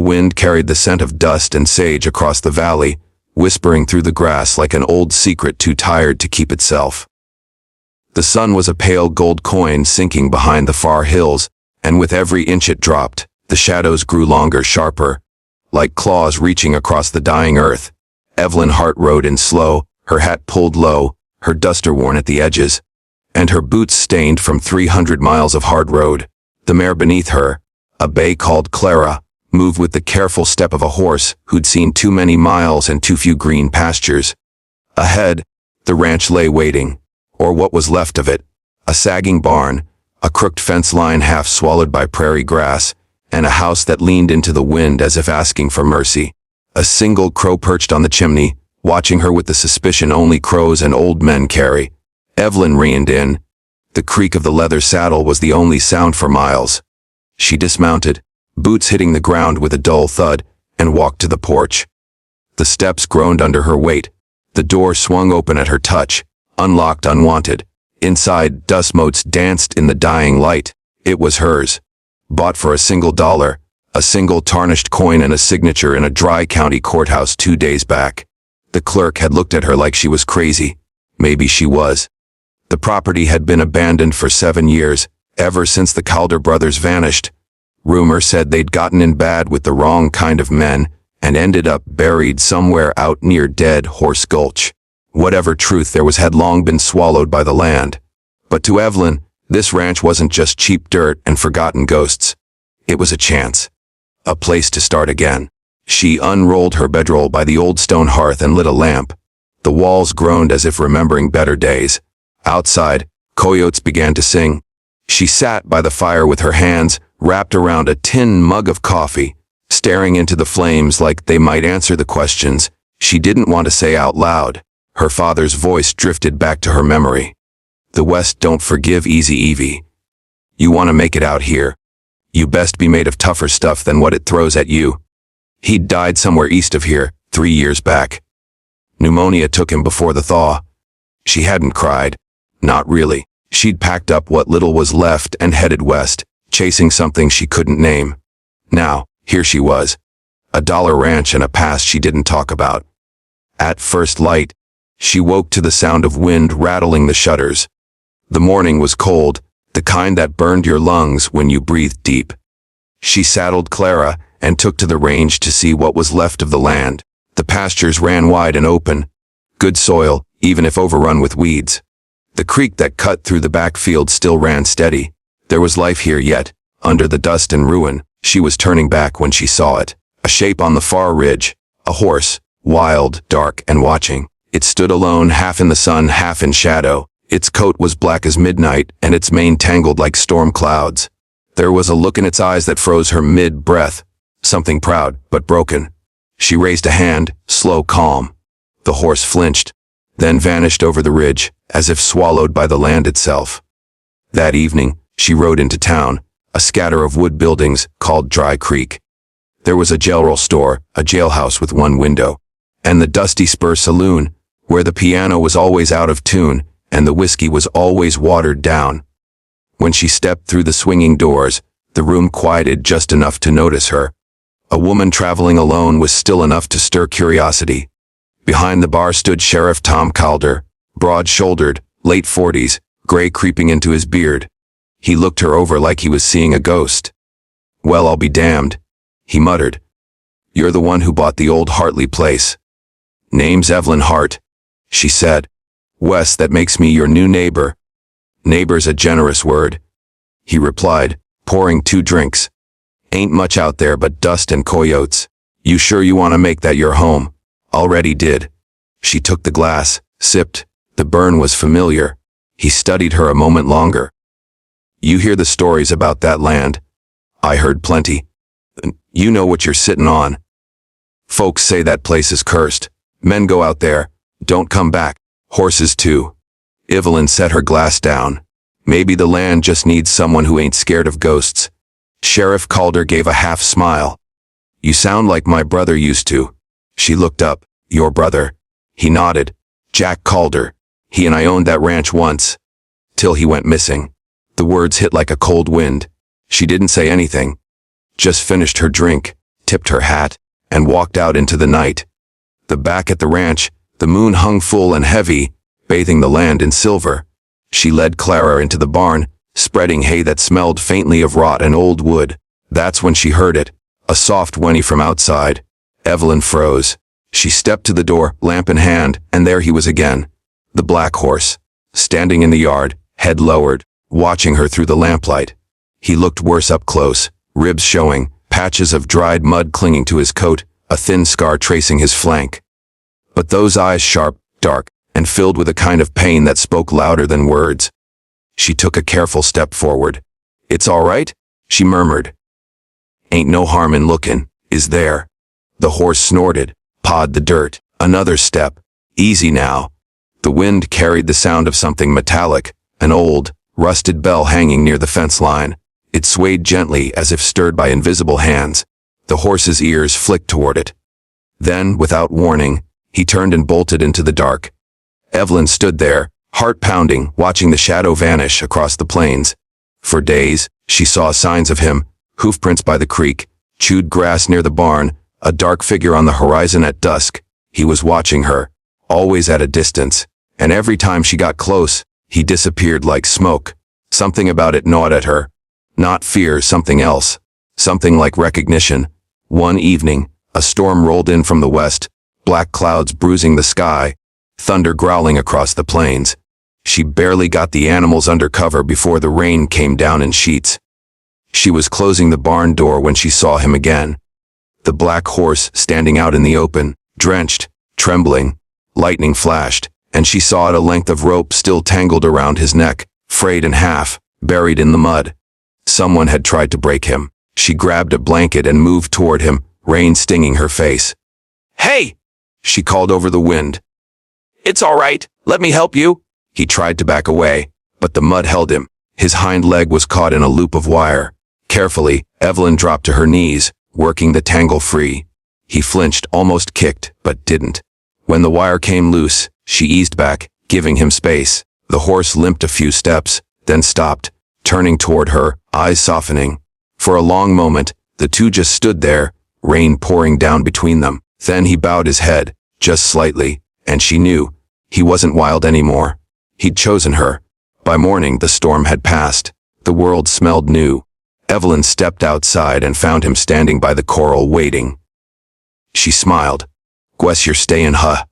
wind carried the scent of dust and sage across the valley, whispering through the grass like an old secret too tired to keep itself. The sun was a pale gold coin sinking behind the far hills, and with every inch it dropped, the shadows grew longer, sharper, like claws reaching across the dying earth. Evelyn Hart rode in slow, her hat pulled low, her duster worn at the edges, and her boots stained from 300 miles of hard road. The mare beneath her, a bay called Clara, moved with the careful step of a horse who'd seen too many miles and too few green pastures. Ahead, the ranch lay waiting, or what was left of it, a sagging barn, a crooked fence line half swallowed by prairie grass, and a house that leaned into the wind as if asking for mercy. A single crow perched on the chimney, watching her with the suspicion only crows and old men carry. Evelyn reined in. The creak of the leather saddle was the only sound for miles. She dismounted, boots hitting the ground with a dull thud, and walked to the porch. The steps groaned under her weight. The door swung open at her touch, unlocked unwanted. Inside, dust motes danced in the dying light. It was hers. Bought for $1, a single tarnished coin and a signature in a dry county courthouse 2 days back. The clerk had looked at her like she was crazy. Maybe she was. The property had been abandoned for 7 years, ever since the Calder brothers vanished. Rumor said they'd gotten in bad with the wrong kind of men and ended up buried somewhere out near Dead Horse Gulch. Whatever truth there was had long been swallowed by the land. But to Evelyn, this ranch wasn't just cheap dirt and forgotten ghosts. It was a chance. A place to start again. She unrolled her bedroll by the old stone hearth and lit a lamp. The walls groaned as if remembering better days. Outside, coyotes began to sing. She sat by the fire with her hands wrapped around a tin mug of coffee, staring into the flames like they might answer the questions she didn't want to say out loud. Her father's voice drifted back to her memory. The West don't forgive easy Evie. You want to make it out here. You best be made of tougher stuff than what it throws at you. He'd died somewhere east of here, 3 years back. Pneumonia took him before the thaw. She hadn't cried. Not really. She'd packed up what little was left and headed west, chasing something she couldn't name. Now, here she was. $1 ranch and a past she didn't talk about. At first light, she woke to the sound of wind rattling the shutters. The morning was cold, the kind that burned your lungs when you breathed deep. She saddled Clara and took to the range to see what was left of the land. The pastures ran wide and open. Good soil, even if overrun with weeds. The creek that cut through the backfield still ran steady. There was life here yet, under the dust and ruin. She was turning back when she saw it. A shape on the far ridge, a horse, wild, dark, and watching. It stood alone, half in the sun, half in shadow. Its coat was black as midnight, and its mane tangled like storm clouds. There was a look in its eyes that froze her mid-breath, something proud, but broken. She raised a hand, slow, calm. The horse flinched, then vanished over the ridge, as if swallowed by the land itself. That evening, she rode into town, a scatter of wood buildings called Dry Creek. There was a jailroll store, a jailhouse with one window, and the dusty Spur Saloon, where the piano was always out of tune and the whiskey was always watered down. When she stepped through the swinging doors, the room quieted just enough to notice her. A woman traveling alone was still enough to stir curiosity. Behind the bar stood Sheriff Tom Calder, broad-shouldered, late 40s, gray creeping into his beard. He looked her over like he was seeing a ghost. "Well, I'll be damned," he muttered. "You're the one who bought the old Hartley place." "Name's Evelyn Hart," she said. "Wes, that makes me your new neighbor." "Neighbor's a generous word," he replied, pouring 2 drinks. "Ain't much out there but dust and coyotes. You sure you want to make that your home?" "Already did." She took the glass, sipped. The burn was familiar. He studied her a moment longer. "You hear the stories about that land?" "I heard plenty." "You know what you're sitting on." "Folks say that place is cursed. Men go out there, don't come back. Horses too." Evelyn set her glass down. "Maybe the land just needs someone who ain't scared of ghosts." Sheriff Calder gave a half smile. "You sound like my brother used to." She looked up. "Your brother?" He nodded. "Jack Calder. He and I owned that ranch once. Till he went missing." The words hit like a cold wind. She didn't say anything. Just finished her drink, tipped her hat, and walked out into the night. Back at the ranch, the moon hung full and heavy, bathing the land in silver. She led Clara into the barn, spreading hay that smelled faintly of rot and old wood. That's when she heard it, a soft whinny from outside. Evelyn froze. She stepped to the door, lamp in hand, and there he was again. The black horse, standing in the yard, head lowered, watching her through the lamplight. He looked worse up close, ribs showing, patches of dried mud clinging to his coat, a thin scar tracing his flank. But those eyes sharp, dark, and filled with a kind of pain that spoke louder than words. She took a careful step forward. "It's all right?" she murmured. "Ain't no harm in lookin', is there?" The horse snorted, pawed the dirt. Another step. "Easy now." The wind carried the sound of something metallic, an old, rusted bell hanging near the fence line. It swayed gently as if stirred by invisible hands. The horse's ears flicked toward it. Then, without warning, he turned and bolted into the dark. Evelyn stood there, heart pounding, watching the shadow vanish across the plains. For days, she saw signs of him, hoofprints by the creek, chewed grass near the barn, a dark figure on the horizon at dusk. He was watching her, always at a distance, and every time she got close, he disappeared like smoke. Something about it gnawed at her. Not fear, something else. Something like recognition. One evening, a storm rolled in from the west, black clouds bruising the sky, thunder growling across the plains. She barely got the animals under cover before the rain came down in sheets. She was closing the barn door when she saw him again. The black horse standing out in the open, drenched, trembling. Lightning flashed, and she saw it a length of rope still tangled around his neck, frayed in half, buried in the mud. Someone had tried to break him. She grabbed a blanket and moved toward him, rain stinging her face. "Hey!" she called over the wind. "It's all right, let me help you." He tried to back away, but the mud held him. His hind leg was caught in a loop of wire. Carefully, Evelyn dropped to her knees, working the tangle free. He flinched, almost kicked, but didn't. When the wire came loose, she eased back, giving him space. The horse limped a few steps, then stopped, turning toward her, eyes softening. For a long moment, the two just stood there, rain pouring down between them. Then he bowed his head, just slightly, and she knew. He wasn't wild anymore. He'd chosen her. By morning, the storm had passed. The world smelled new. Evelyn stepped outside and found him standing by the corral waiting. She smiled. "Guess you're stayin', huh?"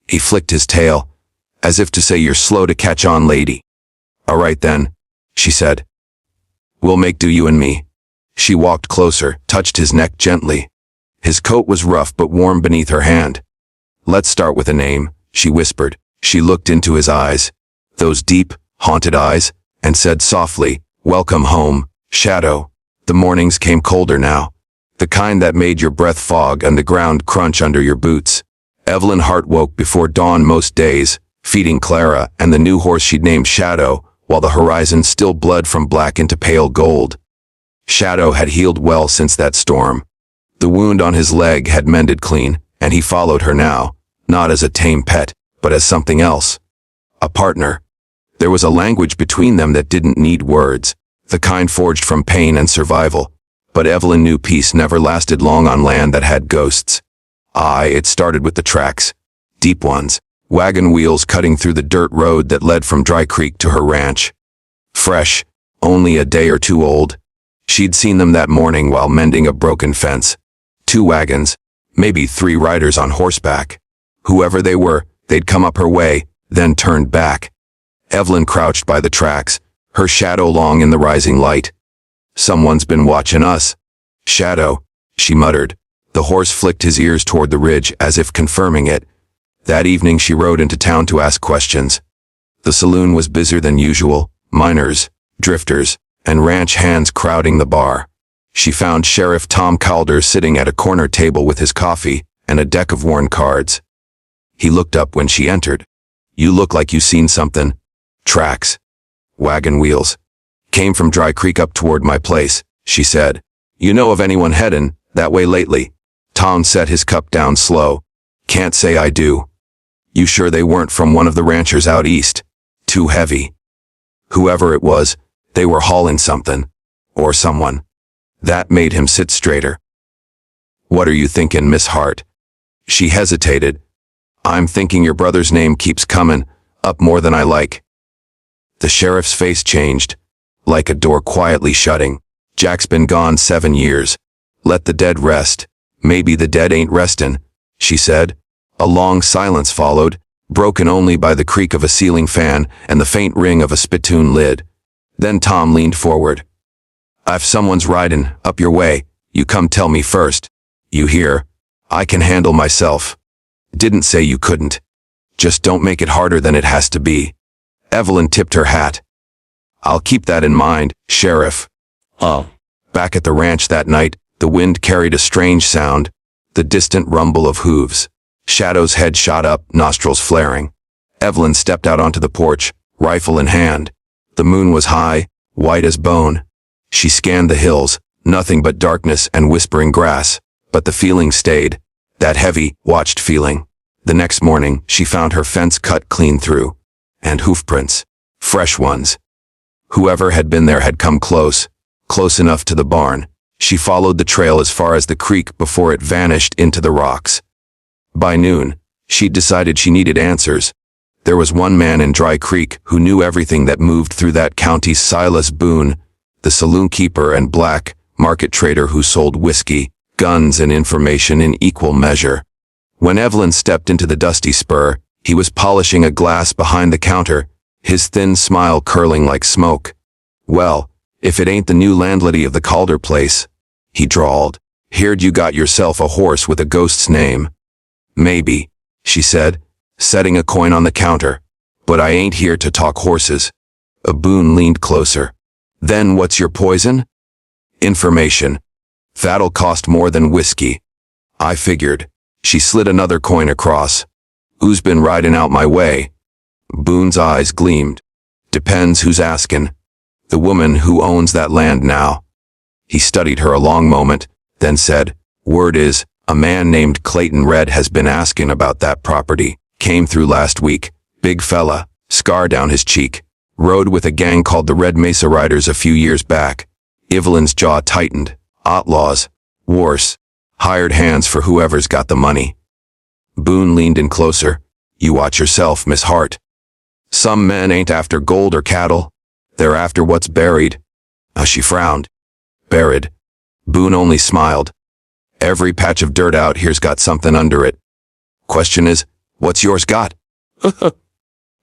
He flicked his tail, as if to say, "You're slow to catch on, lady." "All right then," she said. "We'll make do, you and me." She walked closer, touched his neck gently. His coat was rough but warm beneath her hand. "Let's start with a name," she whispered. She looked into his eyes, those deep, haunted eyes, and said softly, "Welcome home, Shadow." The mornings came colder now, the kind that made your breath fog and the ground crunch under your boots. Evelyn's heart woke before dawn most days, feeding Clara and the new horse she'd named Shadow, while the horizon still bled from black into pale gold. Shadow had healed well since that storm. The wound on his leg had mended clean, and he followed her now, not as a tame pet, but as something else. A partner. There was a language between them that didn't need words, the kind forged from pain and survival. But Evelyn knew peace never lasted long on land that had ghosts. It started with the tracks. Deep ones. Wagon wheels cutting through the dirt road that led from Dry Creek to her ranch. Fresh, only a day or two old. She'd seen them that morning while mending a broken fence. 2 wagons, maybe 3 riders on horseback. Whoever they were, they'd come up her way, then turned back. Evelyn crouched by the tracks, her shadow long in the rising light. "Someone's been watching us." "Shadow," she muttered. The horse flicked his ears toward the ridge as if confirming it. That evening she rode into town to ask questions. The saloon was busier than usual, miners, drifters, and ranch hands crowding the bar. She found Sheriff Tom Calder sitting at a corner table with his coffee and a deck of worn cards. He looked up when she entered. "You look like you seen something." "Tracks. Wagon wheels. Came from Dry Creek up toward my place," she said. "You know of anyone headin' that way lately?" Tom set his cup down slow. "Can't say I do." "You sure they weren't from one of the ranchers out east? Too heavy." Whoever it was, they were hauling something. Or someone. That made him sit straighter. What are you thinking, Miss Hart? She hesitated. I'm thinking your brother's name keeps coming up more than I like. The sheriff's face changed, like a door quietly shutting. Jack's been gone 7 years. Let the dead rest. Maybe the dead ain't restin', she said. A long silence followed, broken only by the creak of a ceiling fan and the faint ring of a spittoon lid. Then Tom leaned forward. If someone's riding up your way, you come tell me first. You hear? I can handle myself. Didn't say you couldn't. Just don't make it harder than it has to be. Evelyn tipped her hat. I'll keep that in mind, Sheriff. Back at the ranch that night, the wind carried a strange sound, the distant rumble of hooves. Shadow's head shot up, nostrils flaring. Evelyn stepped out onto the porch, rifle in hand. The moon was high, white as bone. She scanned the hills, nothing but darkness and whispering grass, but the feeling stayed, that heavy, watched feeling. The next morning, she found her fence cut clean through. And hoofprints. Fresh ones. Whoever had been there had come close enough to the barn. She followed the trail as far as the creek before it vanished into the rocks. By noon, she'd decided she needed answers. There was one man in Dry Creek who knew everything that moved through that county, Silas Boone, the saloon keeper and black market trader who sold whiskey, guns, and information in equal measure. When Evelyn stepped into the dusty spur, he was polishing a glass behind the counter, his thin smile curling like smoke. Well, if it ain't the new landlady of the Calder place, he drawled. Heard you got yourself a horse with a ghost's name. Maybe, she said, setting a coin on the counter. But I ain't here to talk horses. Boone leaned closer. Then what's your poison? Information. That'll cost more than whiskey. I figured. She slid another coin across. Who's been riding out my way? Boone's eyes gleamed. Depends who's askin'. The woman who owns that land now. He studied her a long moment, then said, Word is, a man named Clayton Red has been asking about that property. Came through last week. Big fella, scar down his cheek. Rode with a gang called the Red Mesa Riders a few years back. Evelyn's jaw tightened. Outlaws. Worse. Hired hands for whoever's got the money. Boone leaned in closer. You watch yourself, Miss Hart. Some men ain't after gold or cattle. They're after what's buried. She frowned. Buried. Boone only smiled. Every patch of dirt out here's got something under it. Question is, what's yours got?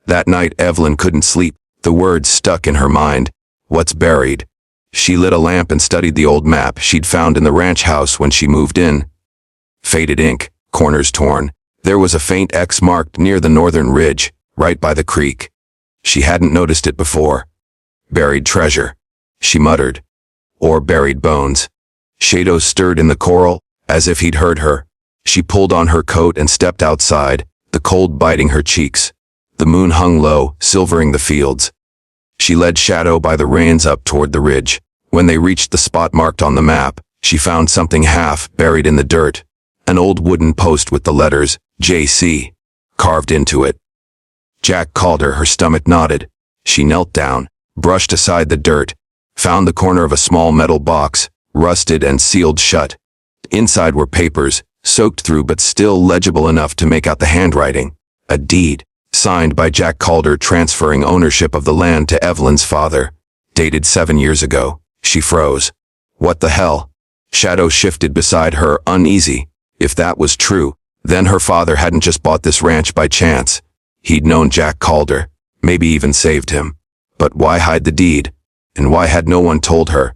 That night Evelyn couldn't sleep. The words stuck in her mind. What's buried? She lit a lamp and studied the old map she'd found in the ranch house when she moved in. Faded ink, corners torn. There was a faint X marked near the northern ridge, right by the creek. She hadn't noticed it before. Buried treasure, she muttered. Or buried bones. Shadows stirred in the coral, as if he'd heard her. She pulled on her coat and stepped outside, the cold biting her cheeks. The moon hung low, silvering the fields. She led Shadow by the reins up toward the ridge. When they reached the spot marked on the map, she found something half buried in the dirt. An old wooden post with the letters, J.C., carved into it. Jack called her. Her stomach knotted. She knelt down, brushed aside the dirt, found the corner of a small metal box, rusted and sealed shut. Inside were papers, soaked through but still legible enough to make out the handwriting. A deed, signed by Jack Calder transferring ownership of the land to Evelyn's father. Dated 7 years ago. She froze. What the hell? Shadow shifted beside her, uneasy. If that was true, then her father hadn't just bought this ranch by chance. He'd known Jack Calder, maybe even saved him. But why hide the deed? And why had no one told her?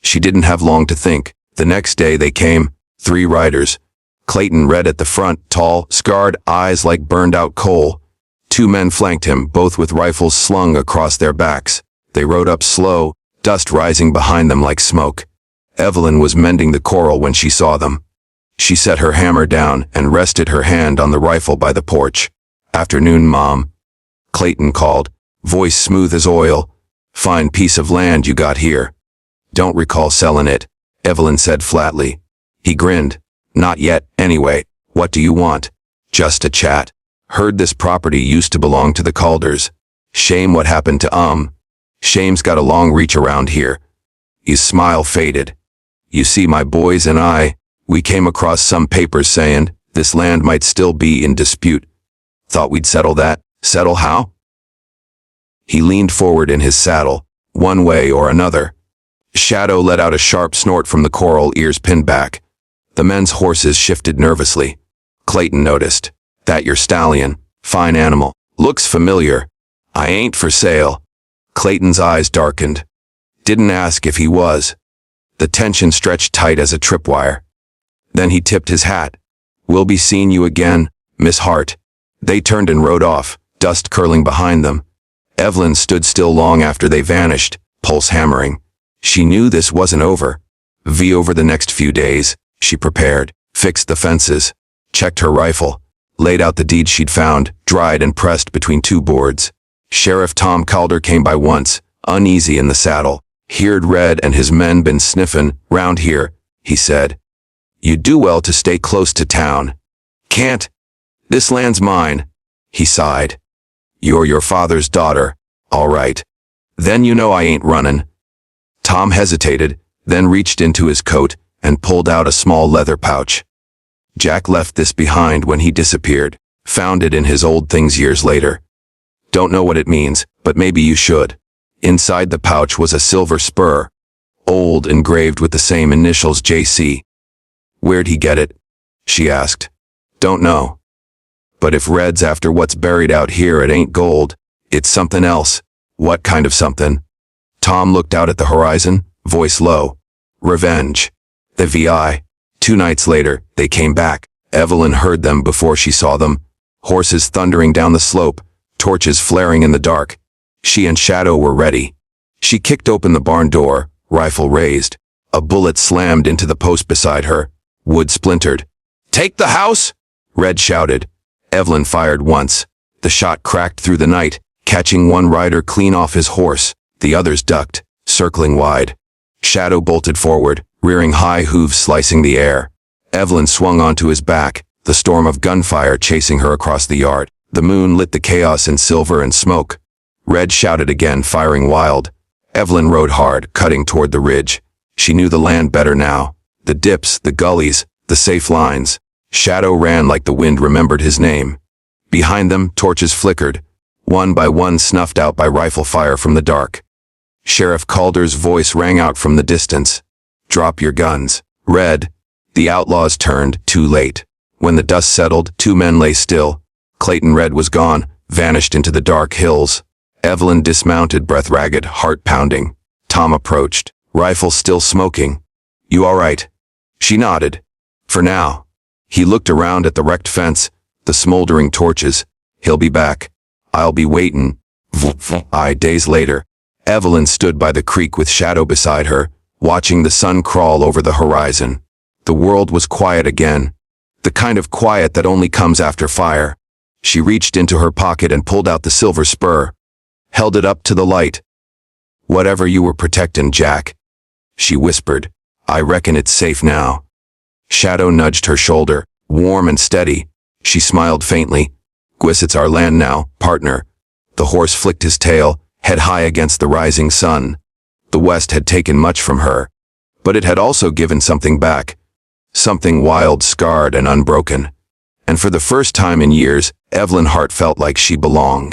She didn't have long to think. The next day they came, 3 riders. Clayton Red at the front, tall, scarred, eyes like burned-out coal. 2 men flanked him, both with rifles slung across their backs. They rode up slow, dust rising behind them like smoke. Evelyn was mending the coral when she saw them. She set her hammer down and rested her hand on the rifle by the porch. Afternoon, Mom. Clayton called, voice smooth as oil. Fine piece of land you got here. Don't recall selling it, Evelyn said flatly. He grinned. Not yet, anyway. What do you want? Just a chat. Heard this property used to belong to the Calders. Shame what happened to Shame's got a long reach around here. His smile faded. You see, my boys and I, we came across some papers saying this land might still be in dispute. Thought we'd settle that. Settle how? He leaned forward in his saddle, one way or another. Shadow let out a sharp snort from the coral, ears pinned back. The men's horses shifted nervously. Clayton noticed. That your stallion? Fine animal. Looks familiar. I ain't for sale. Clayton's eyes darkened. Didn't ask if he was. The tension stretched tight as a tripwire. Then he tipped his hat. We'll be seeing you again, Miss Hart. They turned and rode off, dust curling behind them. Evelyn stood still long after they vanished, pulse hammering. She knew this wasn't over. Over the next few days, she prepared, fixed the fences, checked her rifle, laid out the deed she'd found, dried and pressed between two boards. Sheriff Tom Calder came by once, uneasy in the saddle. Heard Red and his men been sniffin' round here, he said. You do well to stay close to town. Can't. This land's mine, he sighed. You're your father's daughter, all right. Then you know I ain't runnin'. Tom hesitated, then reached into his coat and pulled out a small leather pouch. Jack left this behind when he disappeared, found it in his old things years later. Don't know what it means, but maybe you should. Inside the pouch was a silver spur, old, engraved with the same initials, JC. Where'd he get it? She asked. Don't know. But if Red's after what's buried out here, it ain't gold. It's something else. What kind of something? Tom looked out at the horizon, voice low. Revenge. The VI. 2 nights later, they came back. Evelyn heard them before she saw them. Horses thundering down the slope, torches flaring in the dark. She and Shadow were ready. She kicked open the barn door, rifle raised. A bullet slammed into the post beside her. Wood splintered. Take the house! Red shouted. Evelyn fired once. The shot cracked through the night, catching one rider clean off his horse. The others ducked, circling wide. Shadow bolted forward, rearing high, hooves slicing the air. Evelyn swung onto his back, the storm of gunfire chasing her across the yard. The moon lit the chaos in silver and smoke. Red shouted again, firing wild. Evelyn rode hard, cutting toward the ridge. She knew the land better now. The dips, the gullies, the safe lines. Shadow ran like the wind remembered his name. Behind them, torches flickered, one by one snuffed out by rifle fire from the dark. Sheriff Calder's voice rang out from the distance. Drop your guns. Red. The outlaws turned, too late. When the dust settled, 2 men lay still. Clayton Red was gone, vanished into the dark hills. Evelyn dismounted, breath ragged, heart pounding. Tom approached, rifle still smoking. You all right? She nodded. For now. He looked around at the wrecked fence, the smoldering torches. He'll be back. I'll be waitin'. Days later, Evelyn stood by the creek with Shadow beside her, watching the sun crawl over the horizon. The world was quiet again. The kind of quiet that only comes after fire. She reached into her pocket and pulled out the silver spur. Held it up to the light. Whatever you were protectin', Jack. She whispered. I reckon it's safe now. Shadow nudged her shoulder, warm and steady. She smiled faintly. Guess it's our land now, partner. The horse flicked his tail, head high against the rising sun. The West had taken much from her, but it had also given something back. Something wild, scarred, and unbroken. And for the first time in years, Evelyn Hart felt like she belonged.